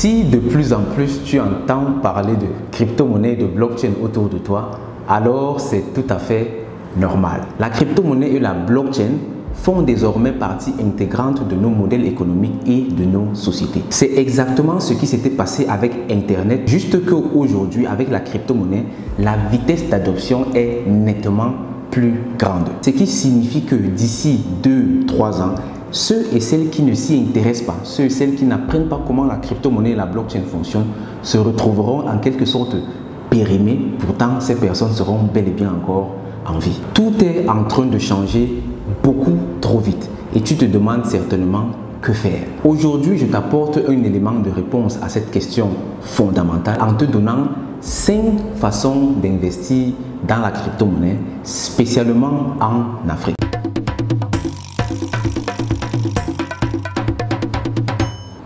Si de plus en plus tu entends parler de crypto-monnaie et de blockchain autour de toi, alors c'est tout à fait normal. La crypto-monnaie et la blockchain font désormais partie intégrante de nos modèles économiques et de nos sociétés. C'est exactement ce qui s'était passé avec Internet, juste qu'aujourd'hui, avec la crypto-monnaie, la vitesse d'adoption est nettement plus grande. Ce qui signifie que d'ici 2-3 ans, ceux et celles qui ne s'y intéressent pas, ceux et celles qui n'apprennent pas comment la crypto-monnaie et la blockchain fonctionnent, se retrouveront en quelque sorte périmés. Pourtant, ces personnes seront bel et bien encore en vie. Tout est en train de changer beaucoup trop vite et tu te demandes certainement que faire. Aujourd'hui, je t'apporte un élément de réponse à cette question fondamentale en te donnant 5 façons d'investir dans la crypto-monnaie, spécialement en Afrique.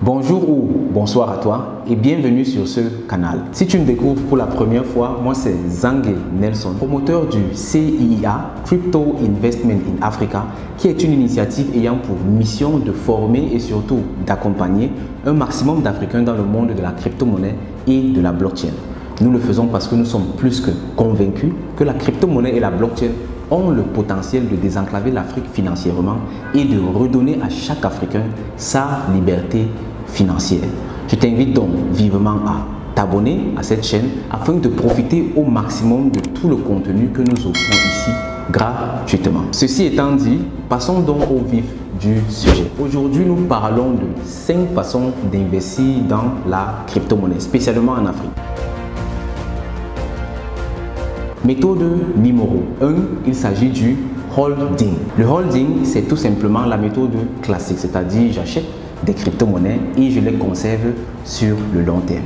Bonjour ou bonsoir à toi et bienvenue sur ce canal. Si tu me découvres pour la première fois, moi c'est Zange Nelson, promoteur du CIA, Crypto Investment in Africa, qui est une initiative ayant pour mission de former et surtout d'accompagner un maximum d'Africains dans le monde de la crypto-monnaie et de la blockchain. Nous le faisons parce que nous sommes plus que convaincus que la crypto-monnaie et la blockchain ont le potentiel de désenclaver l'Afrique financièrement et de redonner à chaque Africain sa liberté financière. Je t'invite donc vivement à t'abonner à cette chaîne afin de profiter au maximum de tout le contenu que nous offrons ici gratuitement. Ceci étant dit, passons donc au vif du sujet. Aujourd'hui, nous parlons de 5 façons d'investir dans la crypto-monnaie, spécialement en Afrique. Méthode numéro 1, il s'agit du holding. Le holding, c'est tout simplement la méthode classique, c'est-à-dire j'achète des crypto-monnaies et je les conserve sur le long terme.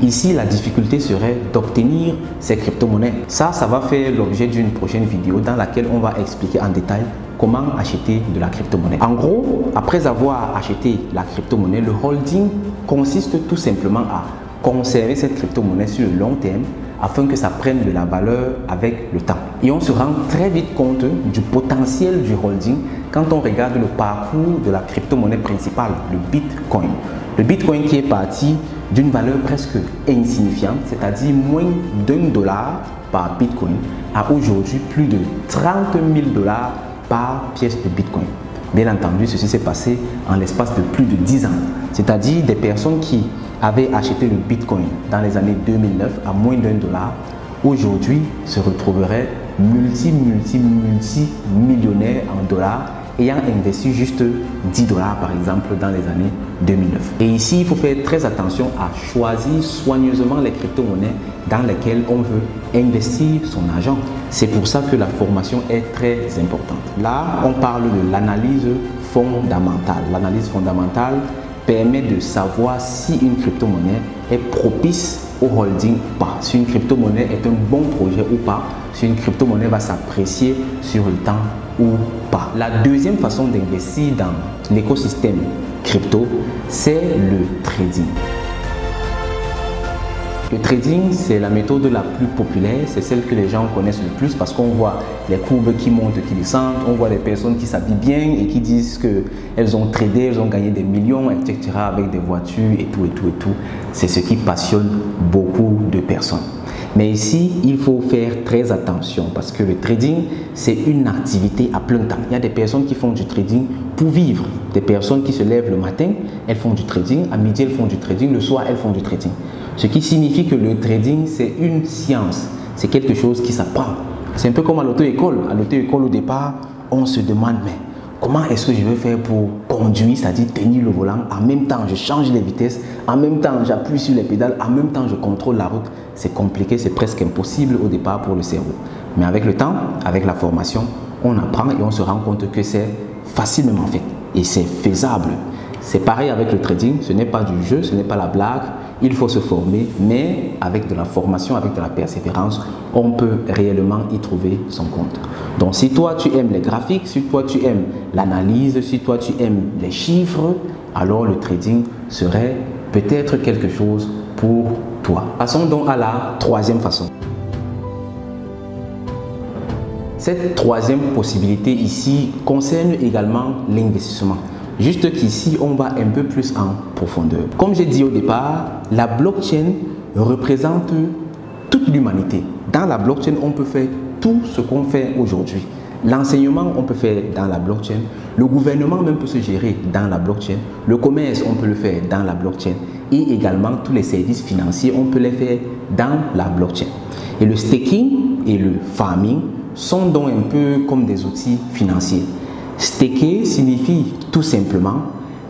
Ici, la difficulté serait d'obtenir ces crypto-monnaies. Ça va faire l'objet d'une prochaine vidéo dans laquelle on va expliquer en détail comment acheter de la crypto-monnaie. En gros, après avoir acheté la crypto-monnaie, le holding consiste tout simplement à conserver cette crypto-monnaie sur le long terme afin que ça prenne de la valeur avec le temps. Et on se rend très vite compte du potentiel du holding quand on regarde le parcours de la crypto-monnaie principale, le Bitcoin. Le Bitcoin qui est parti d'une valeur presque insignifiante, c'est-à-dire moins d'$1 par Bitcoin, à aujourd'hui plus de 30 000 $ par pièce de Bitcoin. Bien entendu, ceci s'est passé en l'espace de plus de 10 ans, c'est-à-dire des personnes qui avaient acheté le Bitcoin dans les années 2009 à moins d'$1, aujourd'hui se retrouveraient multimillionnaires en dollars ayant investi juste 10 $ par exemple dans les années 2009. Et ici, il faut faire très attention à choisir soigneusement les crypto-monnaies dans lesquelles on veut investir son argent. C'est pour ça que la formation est très importante. Là, on parle de l'analyse fondamentale. L'analyse fondamentale permet de savoir si une crypto-monnaie est propice au holding ou pas, si une crypto-monnaie est un bon projet ou pas, si une crypto-monnaie va s'apprécier sur le temps ou pas. La deuxième façon d'investir dans l'écosystème crypto, c'est le trading. Le trading, c'est la méthode la plus populaire, c'est celle que les gens connaissent le plus parce qu'on voit les courbes qui montent, qui descendent, on voit les personnes qui s'habillent bien et qui disent qu'elles ont tradé, elles ont gagné des millions, etc. avec des voitures et tout. C'est ce qui passionne beaucoup de personnes. Mais ici, il faut faire très attention parce que le trading, c'est une activité à plein temps. Il y a des personnes qui font du trading pour vivre. Des personnes qui se lèvent le matin, elles font du trading. À midi, elles font du trading. Le soir, elles font du trading. Ce qui signifie que le trading, c'est une science. C'est quelque chose qui s'apprend. C'est un peu comme à l'auto-école. À l'auto-école, au départ, on se demande, mais comment est-ce que je vais faire pour conduire, c'est-à-dire tenir le volant, en même temps je change les vitesses, en même temps j'appuie sur les pédales, en même temps je contrôle la route. C'est compliqué, c'est presque impossible au départ pour le cerveau. Mais avec le temps, avec la formation, on apprend et on se rend compte que c'est facilement fait et c'est faisable. C'est pareil avec le trading, ce n'est pas du jeu, ce n'est pas la blague. Il faut se former, mais avec de la formation, avec de la persévérance, on peut réellement y trouver son compte. Donc si toi tu aimes les graphiques, si toi tu aimes l'analyse, si toi tu aimes les chiffres, alors le trading serait peut-être quelque chose pour toi. Passons donc à la troisième façon. Cette troisième possibilité ici concerne également l'investissement. Juste qu'ici, on va un peu plus en profondeur. Comme j'ai dit au départ, la blockchain représente toute l'humanité. Dans la blockchain, on peut faire tout ce qu'on fait aujourd'hui. L'enseignement, on peut faire dans la blockchain. Le gouvernement même peut se gérer dans la blockchain. Le commerce, on peut le faire dans la blockchain. Et également, tous les services financiers, on peut les faire dans la blockchain. Et le staking et le farming sont donc un peu comme des outils financiers. Staker signifie tout simplement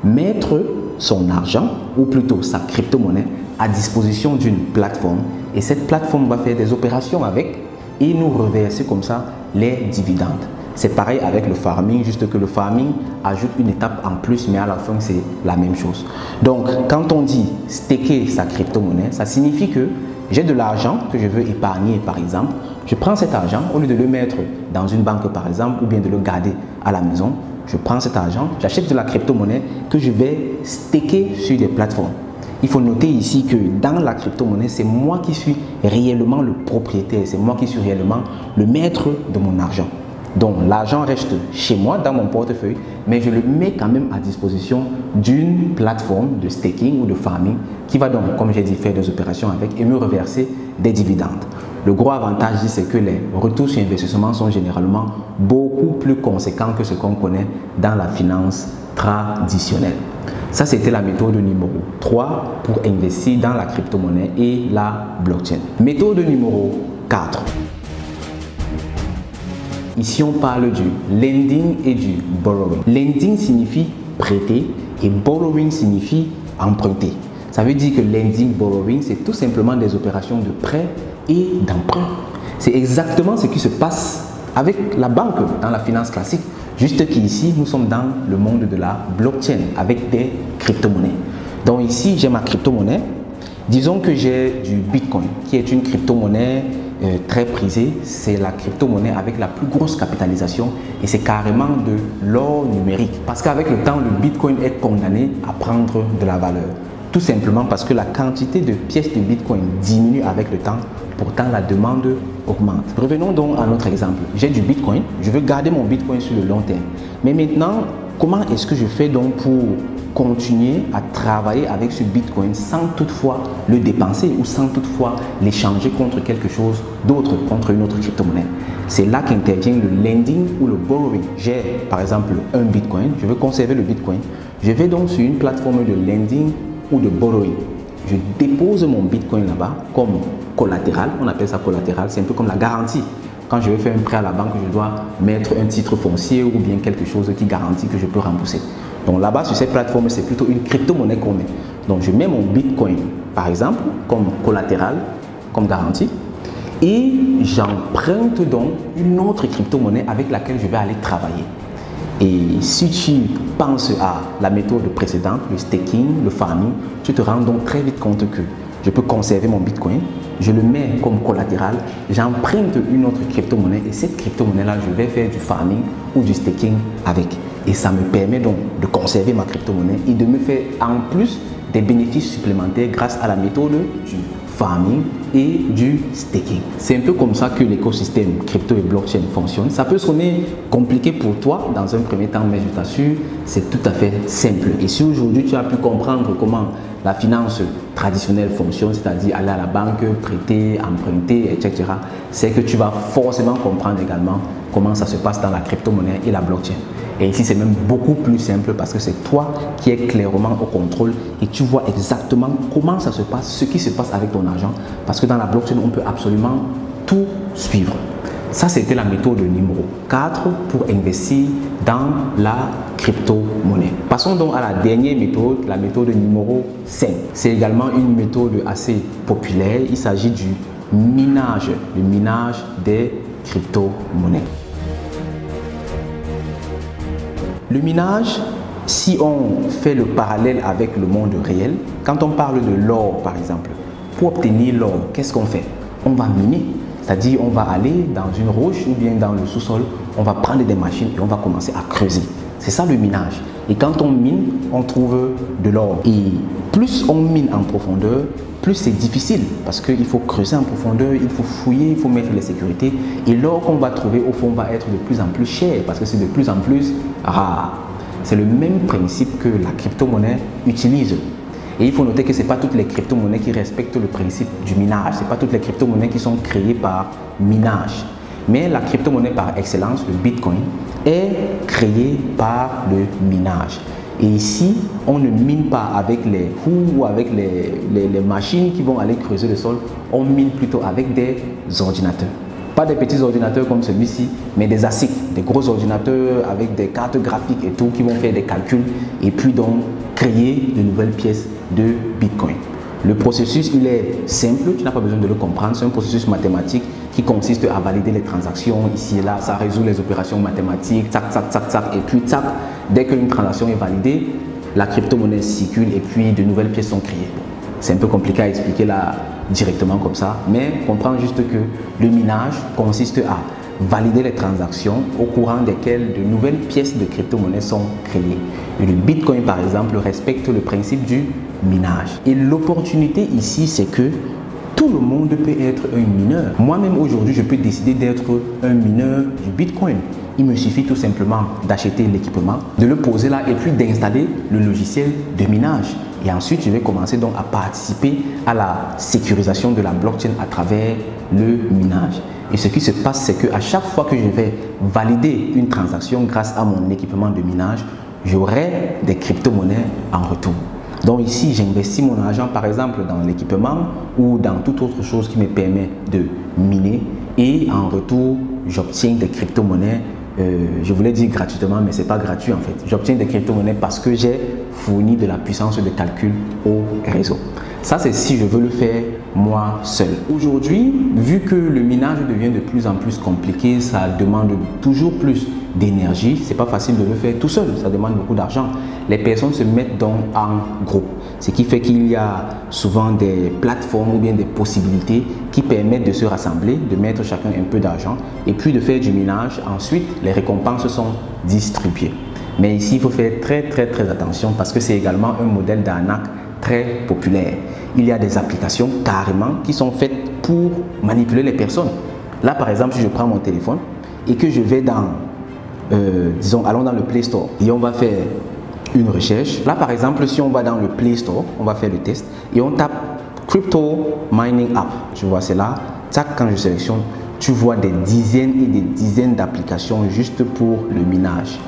mettre son argent, ou plutôt sa crypto-monnaie, à disposition d'une plateforme. Et cette plateforme va faire des opérations avec et nous reverser comme ça les dividendes. C'est pareil avec le farming, juste que le farming ajoute une étape en plus, mais à la fin, c'est la même chose. Donc, quand on dit staker sa crypto-monnaie, ça signifie que j'ai de l'argent que je veux épargner, par exemple. Je prends cet argent, au lieu de le mettre dans une banque, par exemple, ou bien de le garder à la maison, je prends cet argent, j'achète de la crypto-monnaie que je vais staker sur des plateformes. Il faut noter ici que dans la crypto-monnaie, c'est moi qui suis réellement le propriétaire, c'est moi qui suis réellement le maître de mon argent. Donc l'argent reste chez moi dans mon portefeuille, mais je le mets quand même à disposition d'une plateforme de staking ou de farming qui va donc, comme j'ai dit, faire des opérations avec et me reverser des dividendes. Le gros avantage, c'est que les retours sur investissement sont généralement beaucoup plus conséquents que ce qu'on connaît dans la finance traditionnelle. Ça, c'était la méthode numéro 3 pour investir dans la crypto-monnaie et la blockchain. Méthode numéro 4. Ici, on parle du lending et du borrowing. Lending signifie prêter et borrowing signifie emprunter. Ça veut dire que lending, borrowing, c'est tout simplement des opérations de prêt et d'emprunt. C'est exactement ce qui se passe avec la banque dans la finance classique. Juste qu'ici, nous sommes dans le monde de la blockchain avec des crypto-monnaies. Donc ici, j'ai ma crypto-monnaie. Disons que j'ai du Bitcoin, qui est une crypto-monnaie très prisée. C'est la crypto-monnaie avec la plus grosse capitalisation et c'est carrément de l'or numérique. Parce qu'avec le temps, le Bitcoin est condamné à prendre de la valeur. Tout simplement parce que la quantité de pièces de Bitcoin diminue avec le temps, pourtant la demande augmente. Revenons donc à notre exemple. J'ai du Bitcoin, je veux garder mon Bitcoin sur le long terme. Mais maintenant, comment est-ce que je fais donc pour continuer à travailler avec ce Bitcoin sans toutefois le dépenser ou sans toutefois l'échanger contre quelque chose d'autre, contre une autre crypto-monnaie? C'est là qu'intervient le lending ou le borrowing. J'ai par exemple un Bitcoin, je veux conserver le Bitcoin. Je vais donc sur une plateforme de lending ou de borrowing. Je dépose mon Bitcoin là-bas comme collatéral, on appelle ça collatéral, c'est un peu comme la garantie. Quand je vais faire un prêt à la banque, je dois mettre un titre foncier ou bien quelque chose qui garantit que je peux rembourser. Donc là-bas, sur cette plateforme, c'est plutôt une crypto-monnaie qu'on met. Donc je mets mon Bitcoin, par exemple, comme collatéral, comme garantie, et j'emprunte donc une autre crypto-monnaie avec laquelle je vais aller travailler. Et si tu penses à la méthode précédente, le staking, le farming, tu te rends donc très vite compte que je peux conserver mon Bitcoin, je le mets comme collatéral, j'emprunte une autre crypto-monnaie et cette crypto-monnaie-là, je vais faire du farming ou du staking avec. Et ça me permet donc de conserver ma crypto-monnaie et de me faire en plus des bénéfices supplémentaires grâce à la méthode du farming et du staking. C'est un peu comme ça que l'écosystème crypto et blockchain fonctionne. Ça peut sonner compliqué pour toi dans un premier temps, mais je t'assure, c'est tout à fait simple. Et si aujourd'hui tu as pu comprendre comment la finance traditionnelle fonctionne, c'est-à-dire aller à la banque, prêter, emprunter, etc., c'est que tu vas forcément comprendre également comment ça se passe dans la crypto-monnaie et la blockchain. Et ici, c'est même beaucoup plus simple parce que c'est toi qui es clairement au contrôle et tu vois exactement comment ça se passe, ce qui se passe avec ton argent. Parce que dans la blockchain, on peut absolument tout suivre. Ça, c'était la méthode numéro 4 pour investir dans la crypto-monnaie. Passons donc à la dernière méthode, la méthode numéro 5. C'est également une méthode assez populaire. Il s'agit du minage, le minage des crypto-monnaies. Le minage, si on fait le parallèle avec le monde réel, quand on parle de l'or par exemple, pour obtenir l'or, qu'est-ce qu'on fait? On va miner, c'est-à-dire on va aller dans une roche ou bien dans le sous-sol, on va prendre des machines et on va commencer à creuser. C'est ça le minage. Et quand on mine, on trouve de l'or. Et plus on mine en profondeur, plus c'est difficile parce qu'il faut creuser en profondeur, il faut fouiller, il faut mettre les sécurités. Et l'or qu'on va trouver au fond va être de plus en plus cher parce que c'est de plus en plus rare. c'est le même principe que la crypto-monnaie utilise. Et il faut noter que ce n'est pas toutes les crypto-monnaies qui respectent le principe du minage. Ce n'est pas toutes les crypto-monnaies qui sont créées par minage. Mais la crypto-monnaie par excellence, le Bitcoin, est créée par le minage. Et ici, on ne mine pas avec les roues ou avec les machines qui vont aller creuser le sol. On mine plutôt avec des ordinateurs. Pas des petits ordinateurs comme celui-ci, mais des ASIC, des gros ordinateurs avec des cartes graphiques et tout qui vont faire des calculs et puis donc créer de nouvelles pièces de Bitcoin. Le processus, il est simple, tu n'as pas besoin de le comprendre. C'est un processus mathématique qui consiste à valider les transactions ici et là. Ça résout les opérations mathématiques, tac, tac, tac, tac, et puis tac. Dès qu'une transaction est validée, la crypto-monnaie circule et puis de nouvelles pièces sont créées. C'est un peu compliqué à expliquer là directement comme ça, mais comprends juste que le minage consiste à valider les transactions au courant desquelles de nouvelles pièces de crypto-monnaie sont créées. Et le Bitcoin, par exemple, respecte le principe du minage. Et l'opportunité ici, c'est que tout le monde peut être un mineur. Moi-même, aujourd'hui, je peux décider d'être un mineur du Bitcoin. Il me suffit tout simplement d'acheter l'équipement, de le poser là et puis d'installer le logiciel de minage. Et ensuite, je vais commencer donc à participer à la sécurisation de la blockchain à travers le minage. Et ce qui se passe, c'est qu'à chaque fois que je vais valider une transaction grâce à mon équipement de minage, j'aurai des crypto-monnaies en retour. Donc ici, j'investis mon argent par exemple dans l'équipement ou dans toute autre chose qui me permet de miner et en retour, j'obtiens des crypto-monnaies. Je voulais dire gratuitement, mais ce n'est pas gratuit en fait. J'obtiens des crypto-monnaies parce que j'ai fourni de la puissance de calcul au réseau. Ça, c'est si je veux le faire moi seul. Aujourd'hui, vu que le minage devient de plus en plus compliqué, ça demande toujours plus d'énergie. C'est pas facile de le faire tout seul, ça demande beaucoup d'argent. Les personnes se mettent donc en groupe, ce qui fait qu'il y a souvent des plateformes ou bien des possibilités qui permettent de se rassembler, de mettre chacun un peu d'argent et puis de faire du minage. Ensuite, les récompenses sont distribuées. Mais ici, il faut faire très attention parce que c'est également un modèle d'arnaque très populaire. Il y a des applications carrément qui sont faites pour manipuler les personnes. Là, par exemple, si je prends mon téléphone et que je vais dans, disons, allons dans le Play Store et on va faire une recherche. Là, par exemple, si on va dans le Play Store, on va faire le test et on tape Crypto Mining App. Tu vois, c'est là. Tac, quand je sélectionne, tu vois des dizaines et des dizaines d'applications juste pour le minage.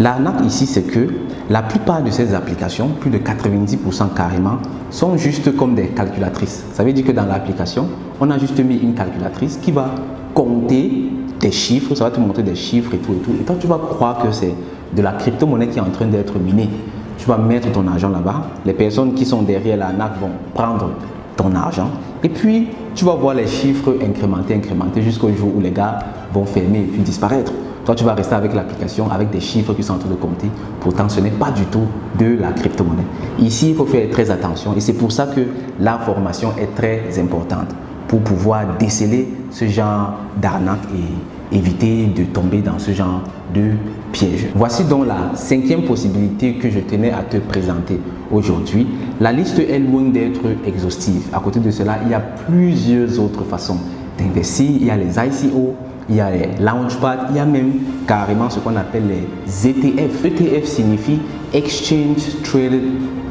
L'arnaque ici, c'est que la plupart de ces applications, plus de 90% carrément, sont juste comme des calculatrices. Ça veut dire que dans l'application, on a juste mis une calculatrice qui va compter des chiffres, ça va te montrer des chiffres et tout et tout. Et toi, tu vas croire que c'est de la crypto-monnaie qui est en train d'être minée. Tu vas mettre ton argent là-bas. Les personnes qui sont derrière l'arnaque vont prendre ton argent. Et puis, tu vas voir les chiffres incrémentés jusqu'au jour où les gars vont fermer et puis disparaître. Toi, tu vas rester avec l'application, avec des chiffres qui sont en train de compter. Pourtant, ce n'est pas du tout de la crypto-monnaie. Ici, il faut faire très attention et c'est pour ça que la formation est très importante pour pouvoir déceler ce genre d'arnaque et éviter de tomber dans ce genre de piège. Voici donc la cinquième possibilité que je tenais à te présenter aujourd'hui. La liste est loin d'être exhaustive. À côté de cela, il y a plusieurs autres façons d'investir. Il y a les ICO, il y a les Launchpad, il y a même carrément ce qu'on appelle les ETF. ETF signifie Exchange Traded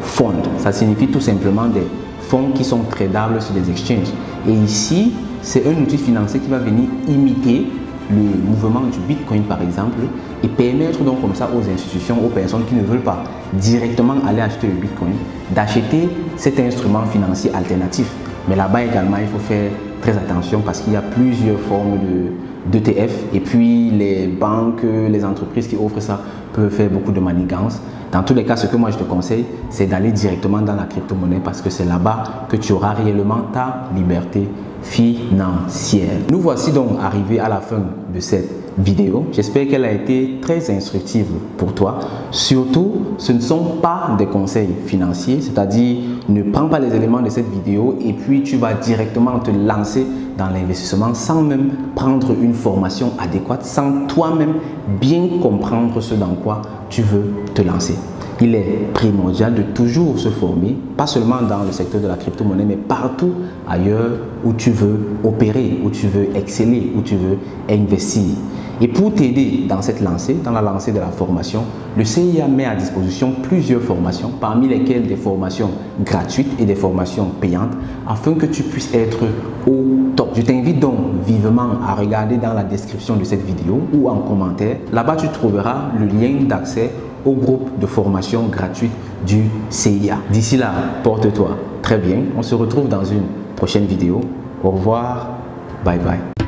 Fund. Ça signifie tout simplement des fonds qui sont tradables sur les exchanges. Et ici, c'est un outil financier qui va venir imiter le mouvement du Bitcoin par exemple et permettre donc comme ça aux institutions, aux personnes qui ne veulent pas directement aller acheter le Bitcoin, d'acheter cet instrument financier alternatif. Mais là-bas également, il faut faire très attention parce qu'il y a plusieurs formes d'ETF et puis les banques, les entreprises qui offrent ça peuvent faire beaucoup de manigances. Dans tous les cas, ce que moi je te conseille, c'est d'aller directement dans la crypto-monnaie parce que c'est là-bas que tu auras réellement ta liberté financière. Nous voici donc arrivés à la fin de cette vidéo. J'espère qu'elle a été très instructive pour toi. Surtout, ce ne sont pas des conseils financiers, c'est-à-dire ne prends pas les éléments de cette vidéo et puis tu vas directement te lancer dans l'investissement sans même prendre une formation adéquate, sans toi-même bien comprendre ce dans quoi tu veux te lancer. Il est primordial de toujours se former, pas seulement dans le secteur de la crypto-monnaie, mais partout ailleurs où tu veux opérer, où tu veux exceller, où tu veux investir. Et pour t'aider dans cette lancée, dans la lancée de la formation, le CIA met à disposition plusieurs formations, parmi lesquelles des formations gratuites et des formations payantes, afin que tu puisses être au top. Je t'invite donc vivement à regarder dans la description de cette vidéo ou en commentaire. Là-bas, tu trouveras le lien d'accès au groupe de formation gratuite du CIA. D'ici là, porte-toi très bien. On se retrouve dans une prochaine vidéo. Au revoir. Bye bye.